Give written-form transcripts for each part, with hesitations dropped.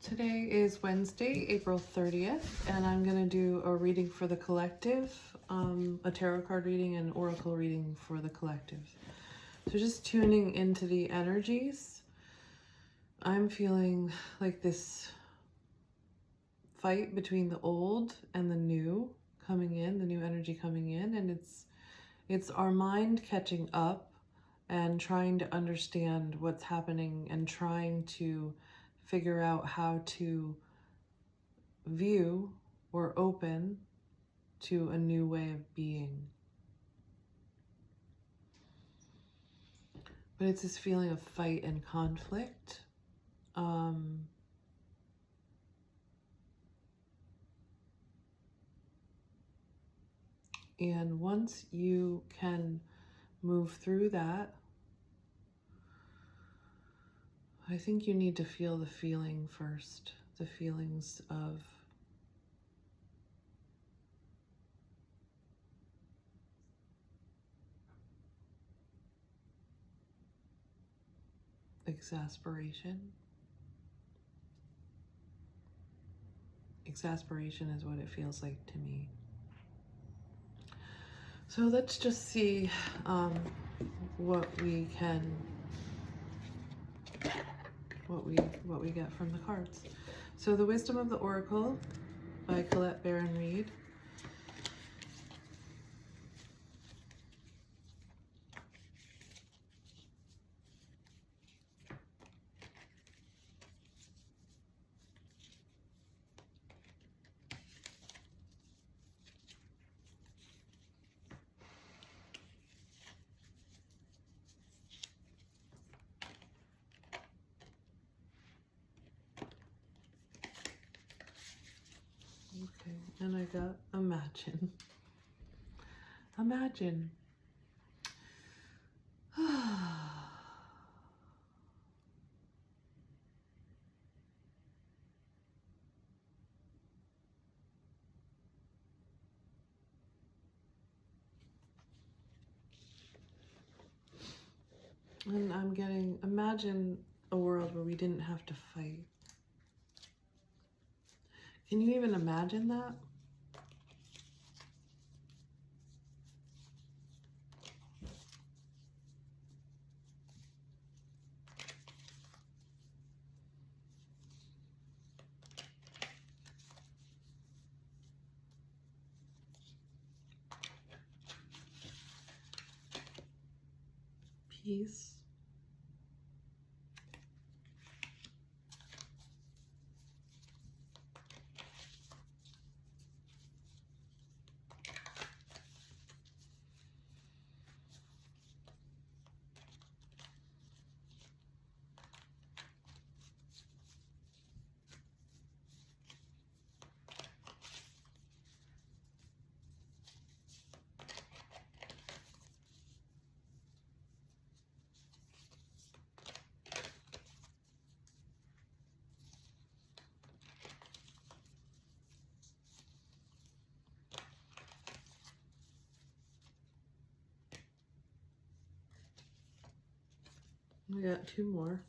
Today is Wednesday, April 30th, and I'm going to do a reading for the collective, a tarot card reading and oracle reading for the collective. So just tuning into the energies. I'm feeling like this fight between the old and the new coming in, the new energy coming in, and it's our mind catching up and trying to understand what's happening and trying to figure out how to view or open to a new way of being. But it's this feeling of fight and conflict. And once you can move through that, I think you need to feel the feeling first, the feelings of exasperation. Exasperation is what it feels like to me. So let's just see what we get from the cards. So the Wisdom of the Oracle by Colette Baron-Reid. Okay, and I got Imagine. Imagine. And I'm getting, imagine a world where we didn't have to fight. Can you even imagine that? Peace. We got two more.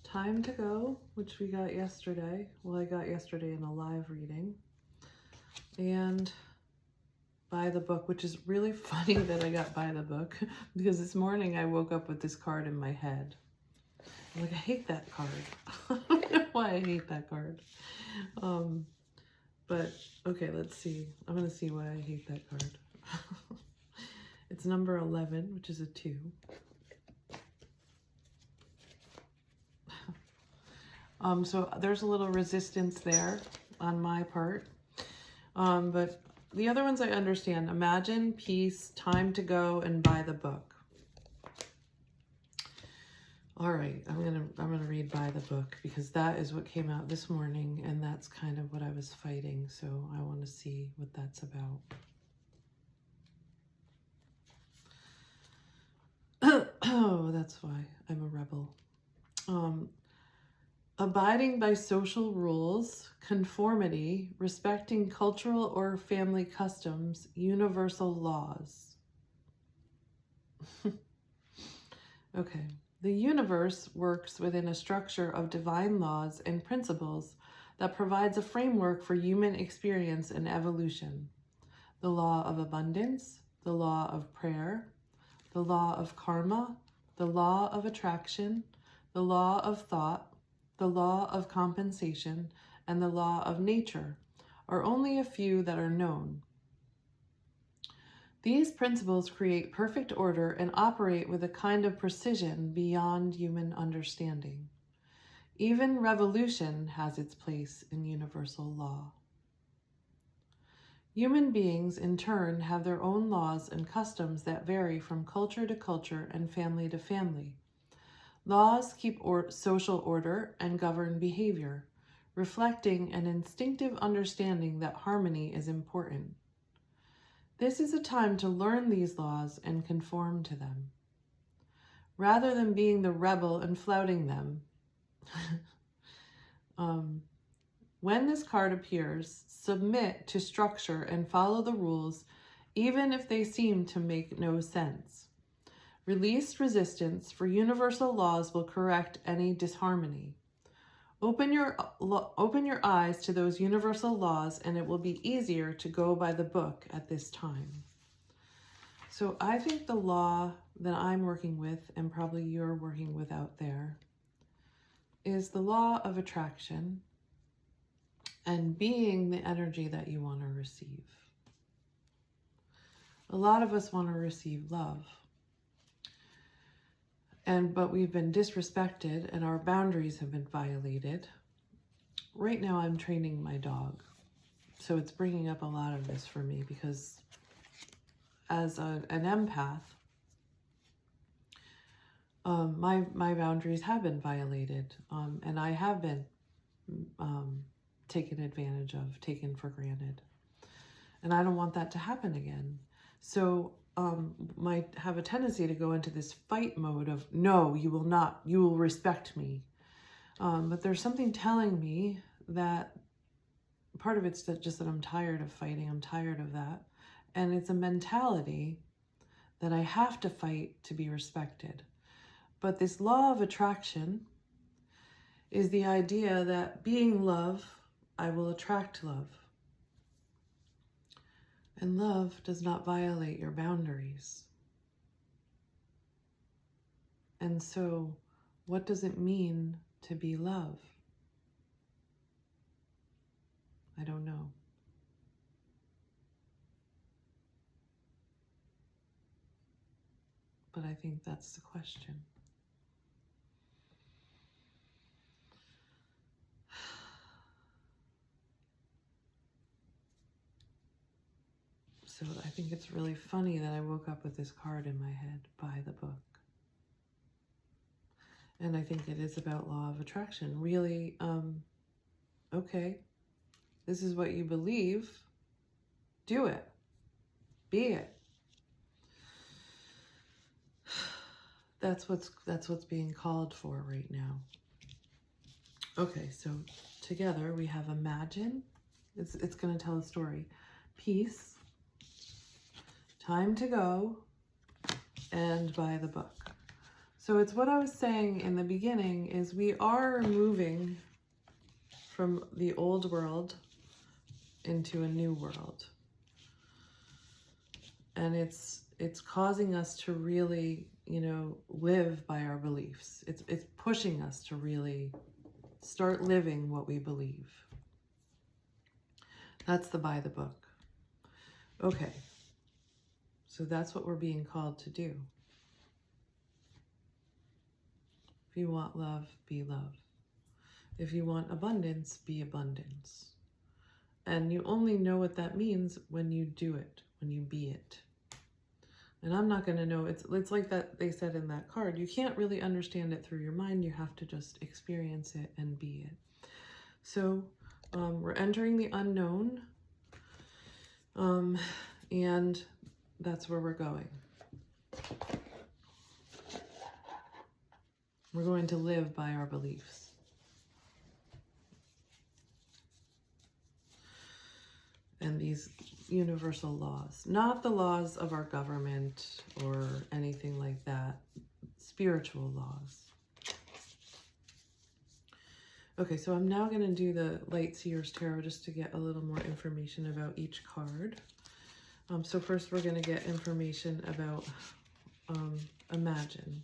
Time to Go, which we got yesterday. Well, I got yesterday in a live reading. And By the Book, which is really funny that I got By the Book, because this morning I woke up with this card in my head. I'm like, I hate that card. I don't know why I hate that card. But, okay, let's see. I'm going to see why I hate that card. It's number 11, which is a 2. So there's a little resistance there on my part. But the other ones I understand. Imagine, Peace, Time to Go, and By the Book. All right, I'm gonna read By the Book because that is what came out this morning, and that's kind of what I was fighting. So I want to see what that's about. Oh, that's why I'm a rebel. Abiding by social rules, conformity, respecting cultural or family customs, universal laws. Okay, The universe works within a structure of divine laws and principles that provides a framework for human experience and evolution. The law of abundance, the law of prayer, the law of karma, the law of attraction, the law of thought, the law of compensation, and the law of nature are only a few that are known. These principles create perfect order and operate with a kind of precision beyond human understanding. Even revolution has its place in universal law. Human beings, in turn, have their own laws and customs that vary from culture to culture and family to family. Laws keep social order and govern behavior, reflecting an instinctive understanding that harmony is important. This is a time to learn these laws and conform to them. Rather than being the rebel and flouting them, when this card appears, submit to structure and follow the rules, even if they seem to make no sense. Release resistance, for universal laws will correct any disharmony. Open your eyes to those universal laws, and it will be easier to go by the book at this time. So I think the law that I'm working with, and probably you're working with out there, is the law of attraction and being the energy that you want to receive. A lot of us want to receive love. But we've been disrespected and our boundaries have been violated. Right now I'm training my dog. So it's bringing up a lot of this for me because as an empath, my boundaries have been violated. And I have been taken advantage of, taken for granted. And I don't want that to happen again. So might have a tendency to go into this fight mode of, no, you will not, you will respect me. But there's something telling me that part of it's just that I'm tired of fighting. I'm tired of that. And it's a mentality that I have to fight to be respected. But this law of attraction is the idea that being love, I will attract love. And love does not violate your boundaries. And so, what does it mean to be love? I don't know. But I think that's the question. So I think it's really funny that I woke up with this card in my head, by the book. And I think it is about law of attraction. Really, okay, this is what you believe. Do it. Be it. That's what's being called for right now. Okay, so together we have imagine. It's going to tell a story. Peace. Time to go. And by the book. So it's what I was saying in the beginning is we are moving from the old world into a new world. And it's causing us to really, live by our beliefs. It's pushing us to really start living what we believe. That's the by the book. Okay. So that's what we're being called to do. If you want love, be love. If you want abundance, be abundance. And you only know what that means when you do it, when you be it. And I'm not going to know. It's like that they said in that card. You can't really understand it through your mind. You have to just experience it and be it. So we're entering the unknown. And that's where we're going. We're going to live by our beliefs. And these universal laws, not the laws of our government or anything like that. spiritual laws. Okay, so I'm now going to do the Light Seers Tarot just to get a little more information about each card. So first we're going to get information about Imagine.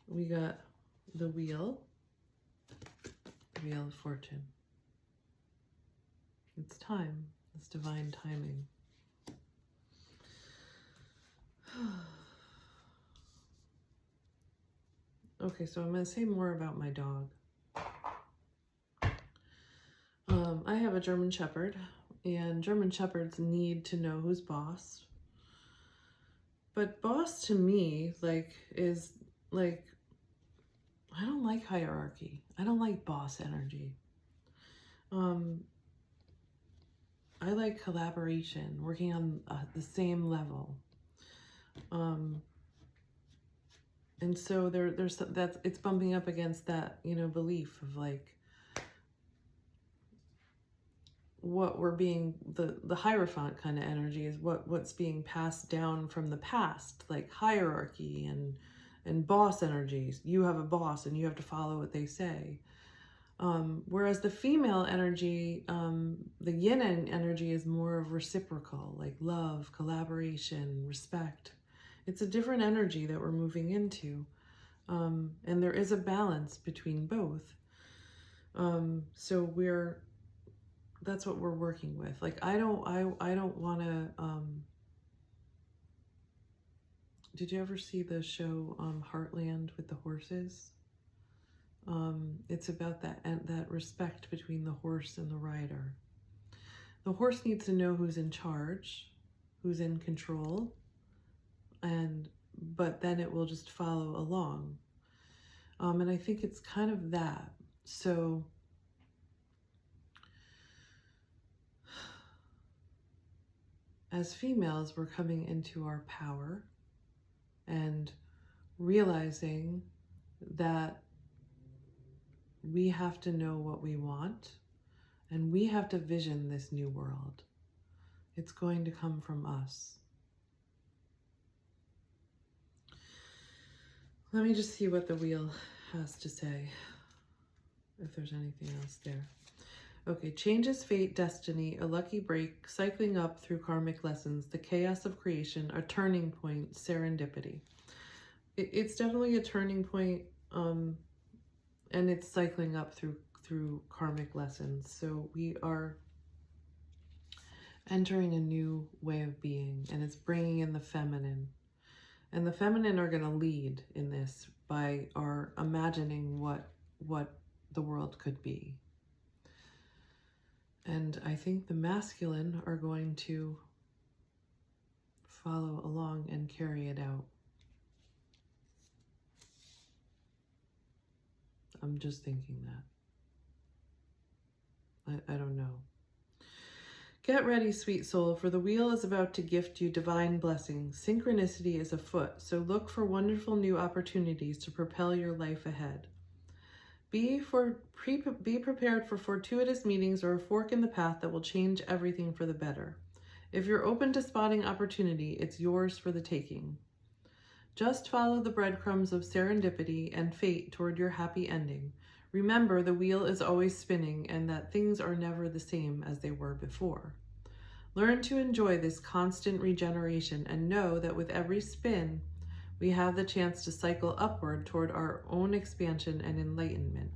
We got the Wheel of Fortune. It's time. It's divine timing. Okay, so I'm going to say more about my dog. I have a German Shepherd, and German Shepherds need to know who's boss. But boss to me, is I don't like hierarchy. I don't like boss energy. I like collaboration, working on the same level. And so it's bumping up against that, belief of what we're being, the Hierophant kind of energy is what's being passed down from the past, like hierarchy and boss energies. You have a boss and you have to follow what they say. Whereas the female energy, the yin energy is more of reciprocal, like love, collaboration, respect. It's a different energy that we're moving into. And there is a balance between both. So that's what we're working with. I don't want to, did you ever see the show, Heartland with the horses? It's about that respect between the horse and the rider. The horse needs to know who's in charge, who's in control, but then it will just follow along. And I think it's kind of that. So as females, we're coming into our power and realizing that we have to know what we want, and we have to vision this new world. It's going to come from us. Let me just see what the wheel has to say, if there's anything else there. Okay, changes, fate, destiny, a lucky break, cycling up through karmic lessons, the chaos of creation, a turning point, serendipity. It's definitely a turning point, and it's cycling up through karmic lessons. So we are entering a new way of being, and it's bringing in the feminine. And the feminine are going to lead in this by our imagining what the world could be. And I think the masculine are going to follow along and carry it out. I'm just thinking that. I don't know. Get ready, sweet soul, for the wheel is about to gift you divine blessings. Synchronicity is afoot, so look for wonderful new opportunities to propel your life ahead. Be prepared for fortuitous meetings or a fork in the path that will change everything for the better. If you're open to spotting opportunity, it's yours for the taking. Just follow the breadcrumbs of serendipity and fate toward your happy ending. Remember, the wheel is always spinning and that things are never the same as they were before. Learn to enjoy this constant regeneration and know that with every spin, we have the chance to cycle upward toward our own expansion and enlightenment.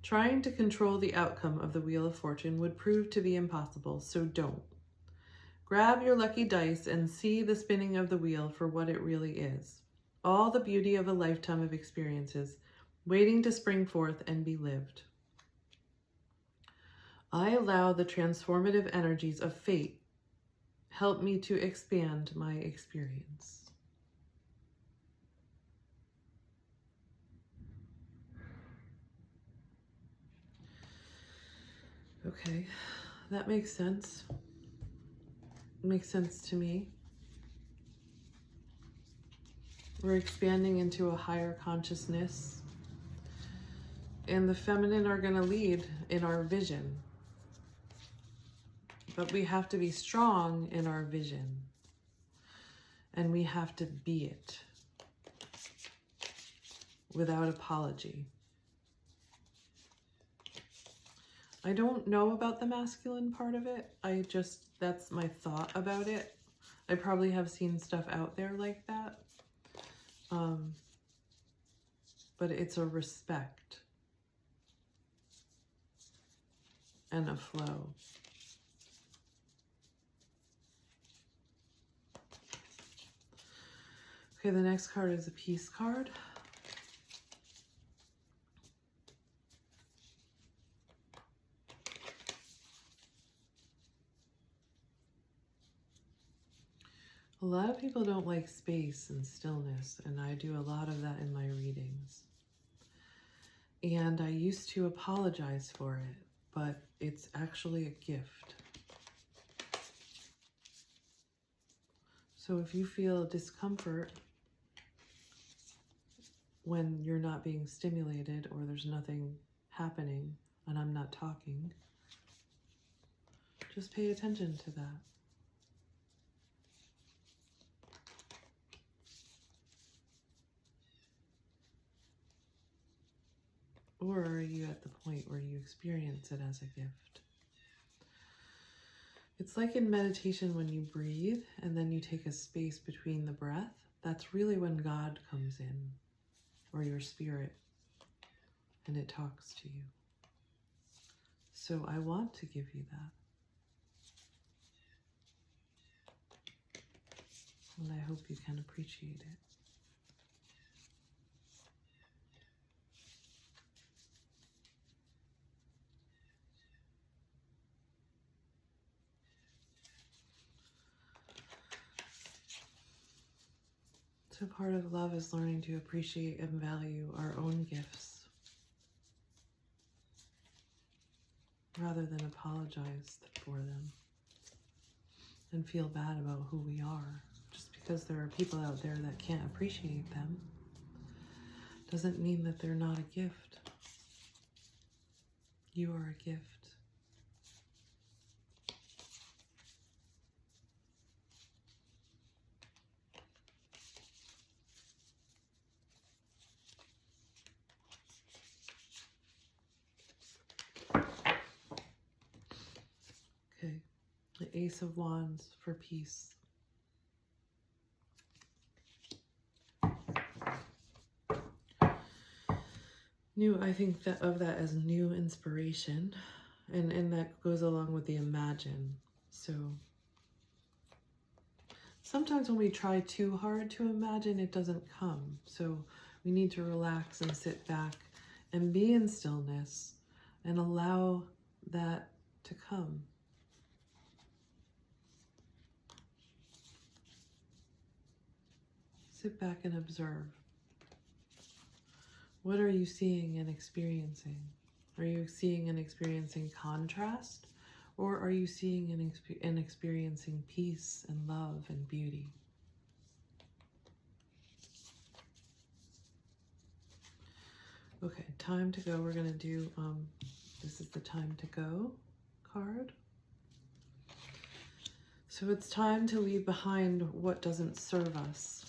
Trying to control the outcome of the Wheel of Fortune would prove to be impossible, so don't. Grab your lucky dice and see the spinning of the wheel for what it really is. All the beauty of a lifetime of experiences, waiting to spring forth and be lived. I allow the transformative energies of fate help me to expand my experience. Okay, that makes sense. It makes sense to me. We're expanding into a higher consciousness. And the feminine are going to lead in our vision. But we have to be strong in our vision. And we have to be it without apology. I don't know about the masculine part of it. That's my thought about it. I probably have seen stuff out there like that. But it's a respect and a flow. Okay, the next card is a peace card. A lot of people don't like space and stillness, and I do a lot of that in my readings. And I used to apologize for it, but it's actually a gift. So if you feel discomfort when you're not being stimulated or there's nothing happening and I'm not talking, just pay attention to that. Or are you at the point where you experience it as a gift? It's like in meditation when you breathe and then you take a space between the breath. That's really when God comes in, or your spirit, and it talks to you. So I want to give you that. And I hope you can appreciate it. So part of love is learning to appreciate and value our own gifts rather than apologize for them and feel bad about who we are. Just because there are people out there that can't appreciate them doesn't mean that they're not a gift. You are a gift. Okay, the Ace of Wands for peace. I think that of that as new inspiration, and that goes along with the imagine. So sometimes when we try too hard to imagine, it doesn't come. So we need to relax and sit back and be in stillness and allow that to come. Sit back and observe. What are you seeing and experiencing? Are you seeing and experiencing contrast? Or are you seeing and experiencing peace and love and beauty? Okay, time to go. We're going to do, this is the time to go card. So it's time to leave behind what doesn't serve us,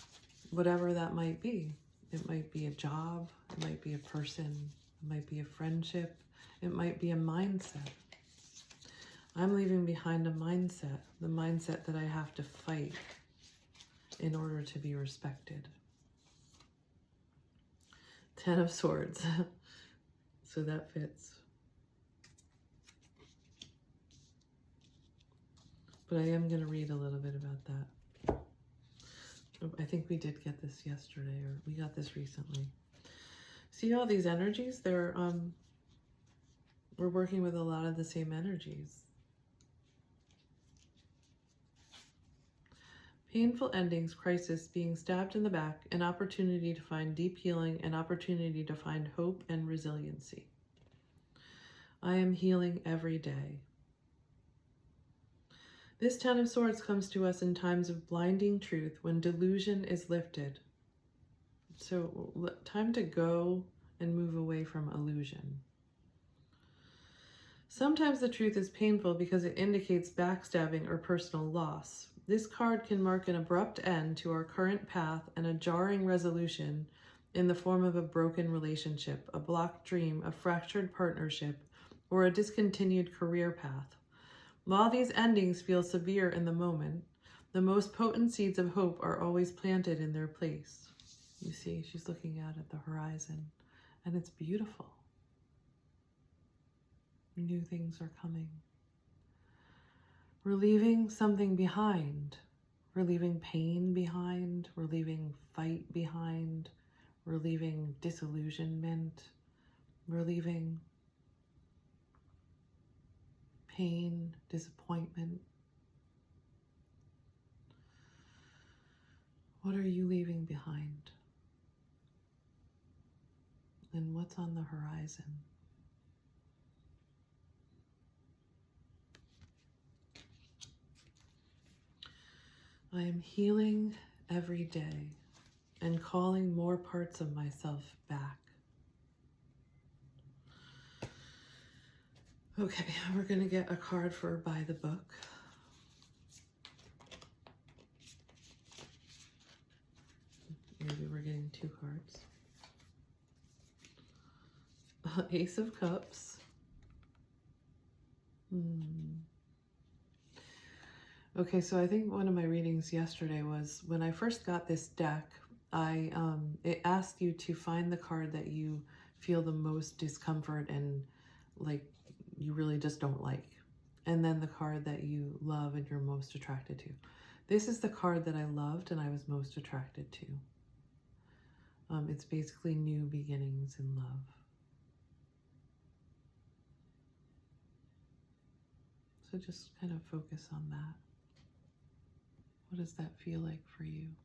whatever that might be. It might be a job, it might be a person, it might be a friendship, it might be a mindset. I'm leaving behind a mindset, the mindset that I have to fight in order to be respected. 10 of Swords, so that fits. But I am going to read a little bit about that. I think we did get this yesterday, or we got this recently. See all these energies? We're working with a lot of the same energies. Painful endings, crisis, being stabbed in the back, an opportunity to find deep healing, an opportunity to find hope and resiliency. I am healing every day. This 10 of Swords comes to us in times of blinding truth when delusion is lifted. So time to go and move away from illusion. Sometimes the truth is painful because it indicates backstabbing or personal loss. This card can mark an abrupt end to our current path and a jarring resolution in the form of a broken relationship, a blocked dream, a fractured partnership, or a discontinued career path. While these endings feel severe in the moment, the most potent seeds of hope are always planted in their place. You see, she's looking out at the horizon, and it's beautiful. New things are coming. We're leaving something behind. We're leaving pain behind. We're leaving fight behind. We're leaving disillusionment. We're leaving pain, disappointment. What are you leaving behind? And what's on the horizon? I am healing every day and calling more parts of myself back. Okay, we're going to get a card for By the Book. Maybe we're getting two cards. Ace of Cups. Okay, so I think one of my readings yesterday was when I first got this deck, it asked you to find the card that you feel the most discomfort and like you really just don't like, and then the card that you love and you're most attracted to. This is the card that I loved and I was most attracted to. It's basically new beginnings in love. So just kind of focus on that. What does that feel like for you?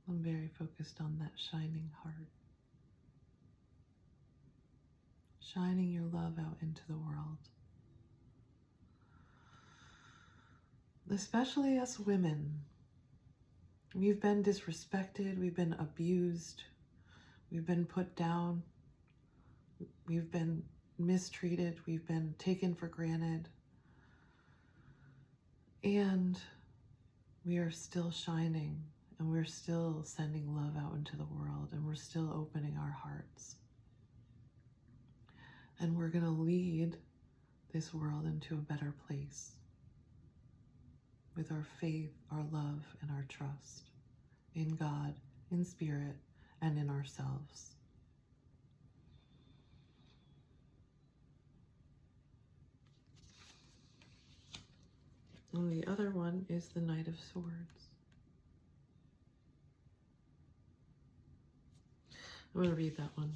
I'm very focused on that shining heart. Shining your love out into the world. Especially us women. We've been disrespected, we've been abused, we've been put down, we've been mistreated, we've been taken for granted, and we are still shining, and we're still sending love out into the world, and we're still opening our hearts. And we're going to lead this world into a better place with our faith, our love, and our trust in God, in spirit, and in ourselves. And the other one is the Knight of Swords. I'm going to read that one.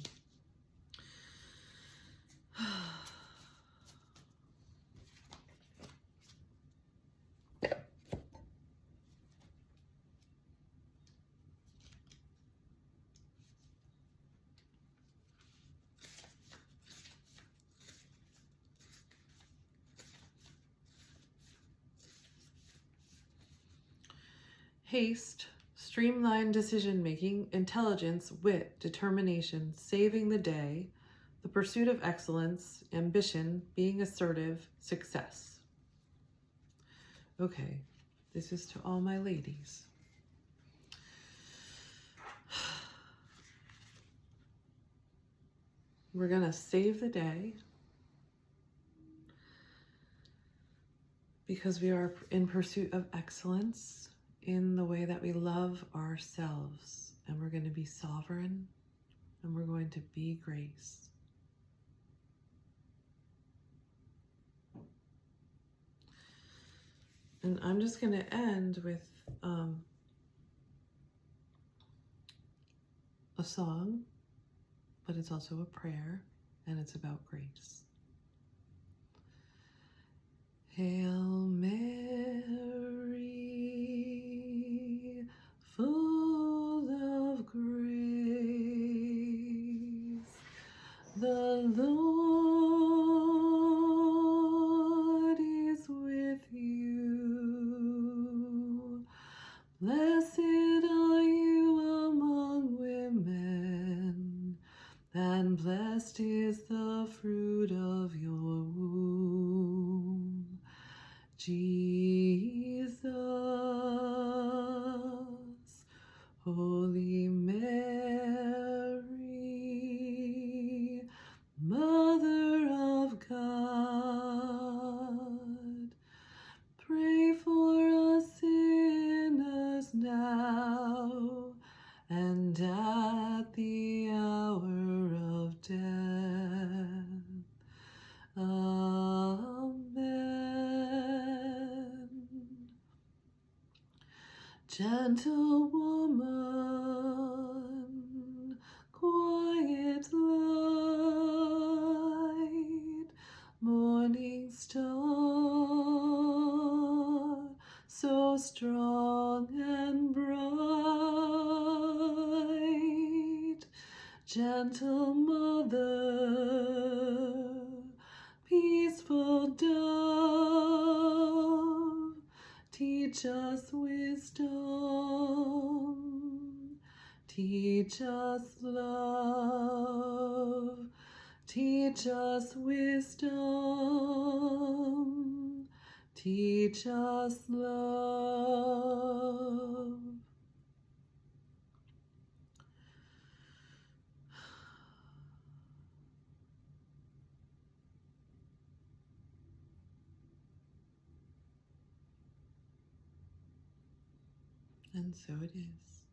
Haste, streamlined decision-making, intelligence, wit, determination, saving the day, the pursuit of excellence, ambition, being assertive, success. Okay, this is to all my ladies. We're gonna save the day because we are in pursuit of excellence in the way that we love ourselves, and we're going to be sovereign, and we're going to be grace. And I'm just going to end with a song, but it's also a prayer, and it's about grace. Hail Mary, full of grace, the Lord is with you. Blessed are you among women, Jesus, Holy Mary, Mother of God, pray for us sinners now and at the hour of death. Amen. Gentle woman, quiet light, morning star, so strong and bright. Gentle mother, peaceful dove, teach us wisdom, teach us love, teach us wisdom, teach us love. And so it is.